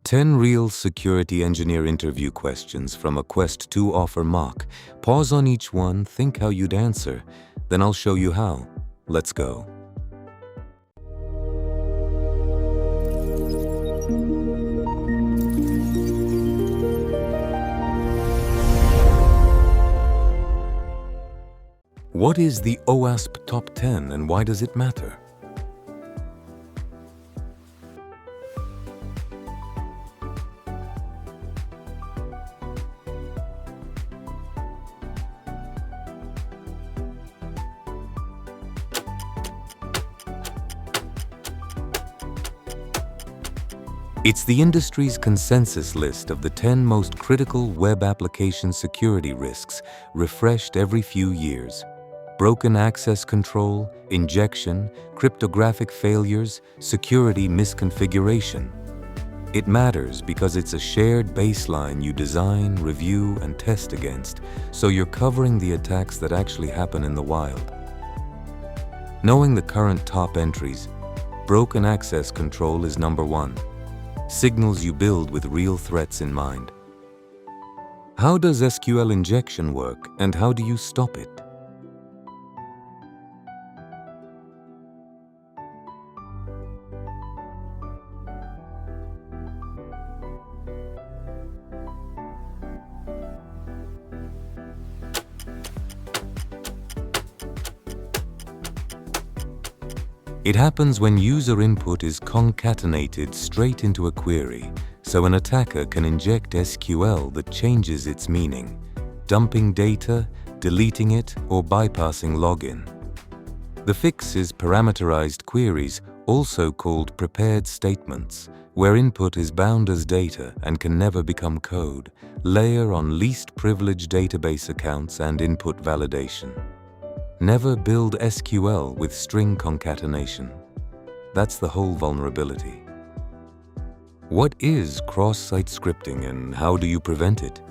10 real security engineer interview questions from a Quest2Offer mock. Pause on each one, think how you'd answer, then I'll show you how. Let's go. What is the OWASP Top 10 and why does it matter? It's the industry's consensus list of the 10 most critical web application security risks, refreshed every few years. Broken access control, injection, cryptographic failures, security misconfiguration. It matters because it's a shared baseline you design, review, and test against, so you're covering the attacks that actually happen in the wild. Knowing the current top entries, broken access control is number 1. Signals you build with real threats in mind. How does SQL injection work and how do you stop it? It happens when user input is concatenated straight into a query, so an attacker can inject SQL that changes its meaning, dumping data, deleting it, or bypassing login. The fix is parameterized queries, also called prepared statements, where input is bound as data and can never become code, layer on least privileged database accounts and input validation. Never build SQL with string concatenation. That's the whole vulnerability. What is cross-site scripting and how do you prevent it?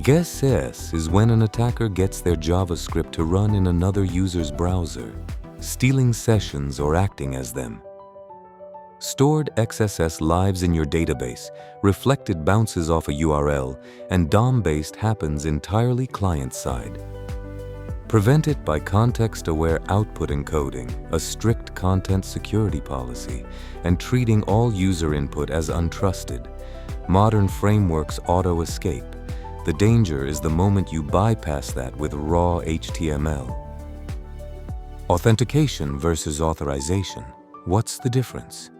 Guess is when an attacker gets their JavaScript to run in another user's browser, stealing sessions or acting as them. Stored XSS lives in your database, reflected bounces off a URL, and DOM-based happens entirely client-side. Prevent it by context-aware output encoding, a strict content security policy, and treating all user input as untrusted. Modern frameworks auto-escape. The danger is the moment you bypass that with raw HTML. Authentication versus authorization. What's the difference?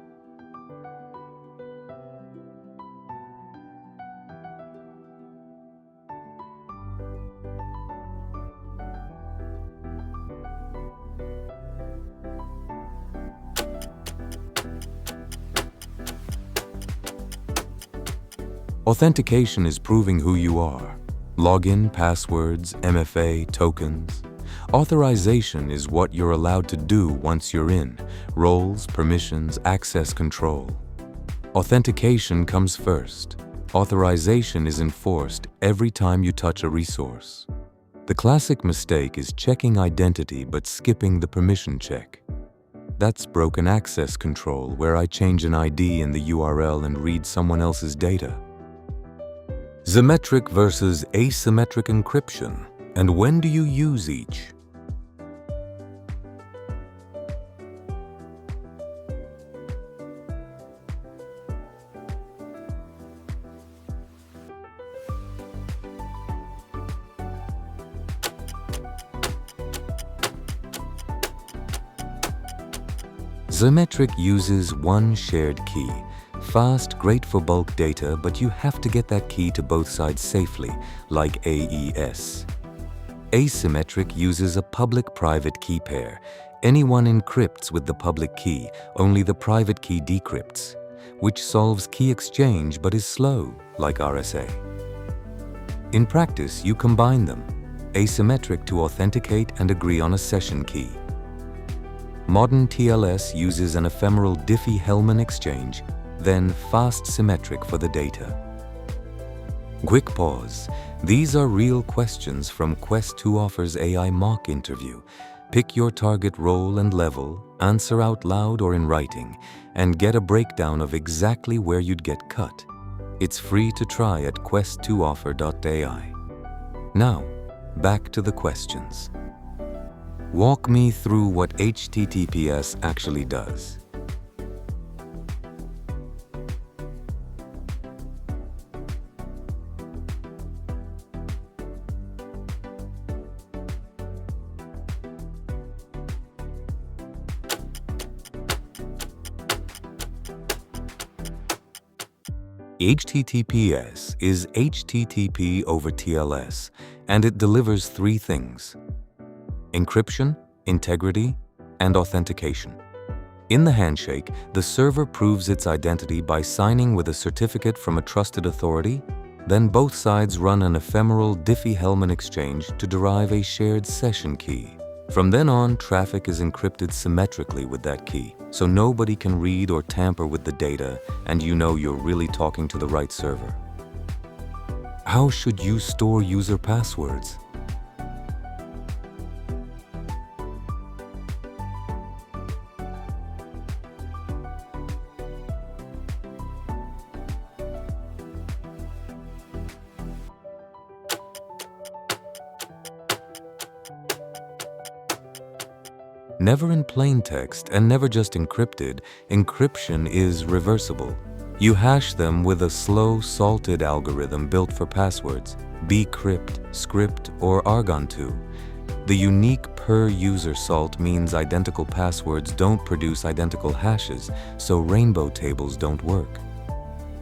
Authentication is proving who you are. Login, passwords, MFA, tokens. Authorization is what you're allowed to do once you're in. Roles, permissions, access control. Authentication comes first. Authorization is enforced every time you touch a resource. The classic mistake is checking identity but skipping the permission check. That's broken access control, where I change an ID in the URL and read someone else's data. Symmetric versus asymmetric encryption, and when do you use each? Symmetric uses one shared key. Fast, great for bulk data, but you have to get that key to both sides safely, like AES. Asymmetric uses a public-private key pair. Anyone encrypts with the public key, only the private key decrypts, which solves key exchange but is slow, like RSA. In practice, you combine them, asymmetric to authenticate and agree on a session key. Modern TLS uses an ephemeral Diffie-Hellman exchange, then fast symmetric for the data. Quick pause. These are real questions from Quest2Offer's AI mock interview. Pick your target role and level, answer out loud or in writing, and get a breakdown of exactly where you'd get cut. It's free to try at Quest2Offer.ai. Now, back to the questions. Walk me through what HTTPS actually does. HTTPS is HTTP over TLS, and it delivers three things: encryption, integrity, and authentication. In the handshake, the server proves its identity by signing with a certificate from a trusted authority. Then both sides run an ephemeral Diffie-Hellman exchange to derive a shared session key. From then on, traffic is encrypted symmetrically with that key, so nobody can read or tamper with the data, and you know you're really talking to the right server. How should you store user passwords? Never in plain text and never just encrypted, encryption is reversible. You hash them with a slow, salted algorithm built for passwords, bcrypt, script, or argon2. The unique per-user salt means identical passwords don't produce identical hashes, so rainbow tables don't work.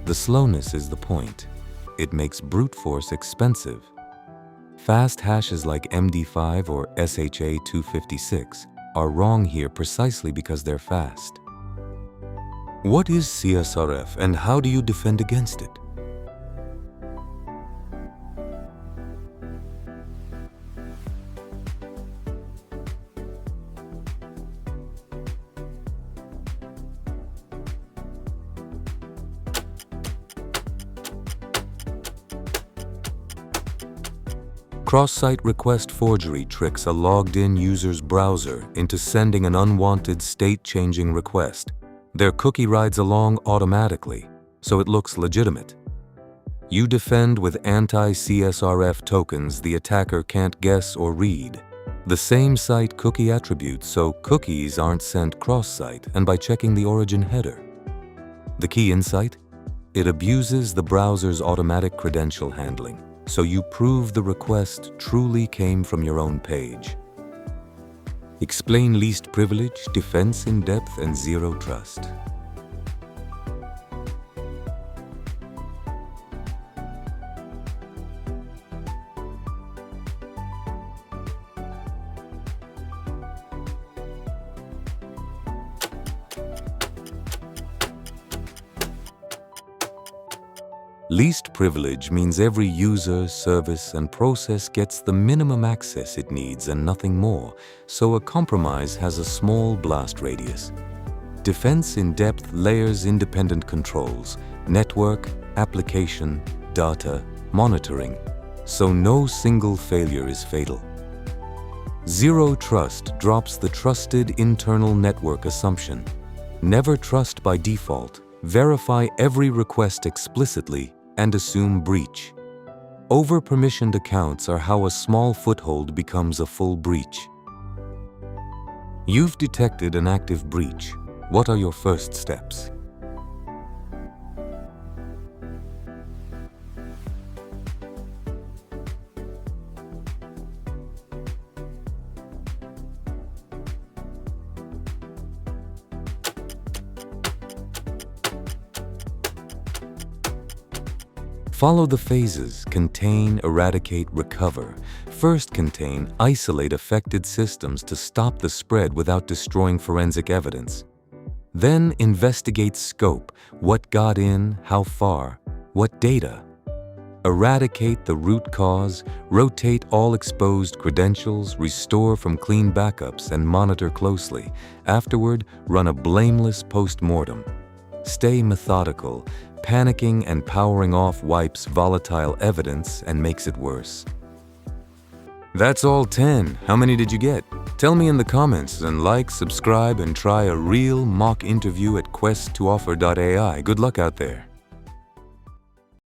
The slowness is the point. It makes brute force expensive. Fast hashes like MD5 or SHA-256 are wrong here precisely because they're fast. What is CSRF and how do you defend against it? Cross-site request forgery tricks a logged-in user's browser into sending an unwanted state-changing request. Their cookie rides along automatically, so it looks legitimate. You defend with anti-CSRF tokens the attacker can't guess or read. The same site cookie attributes, so cookies aren't sent cross-site and by checking the origin header. The key insight? It abuses the browser's automatic credential handling, so you prove the request truly came from your own page. Explain least privilege, defense in depth, and zero trust. Least privilege means every user, service, and process gets the minimum access it needs and nothing more, so a compromise has a small blast radius. Defense in depth layers independent controls, network, application, data, monitoring, so no single failure is fatal. Zero trust drops the trusted internal network assumption. Never trust by default. Verify every request explicitly and assume breach. Over-permissioned accounts are how a small foothold becomes a full breach. You've detected an active breach. What are your first steps? Follow the phases: contain, eradicate, recover. First contain, isolate affected systems to stop the spread without destroying forensic evidence. Then investigate scope: what got in, how far, what data. Eradicate the root cause, rotate all exposed credentials, restore from clean backups, and monitor closely. Afterward, run a blameless post-mortem. Stay methodical. Panicking and powering off wipes volatile evidence and makes it worse. That's all 10. How many did you get? Tell me in the comments, and like, subscribe, and try a real mock interview at Quest2Offer.ai. Good luck out there.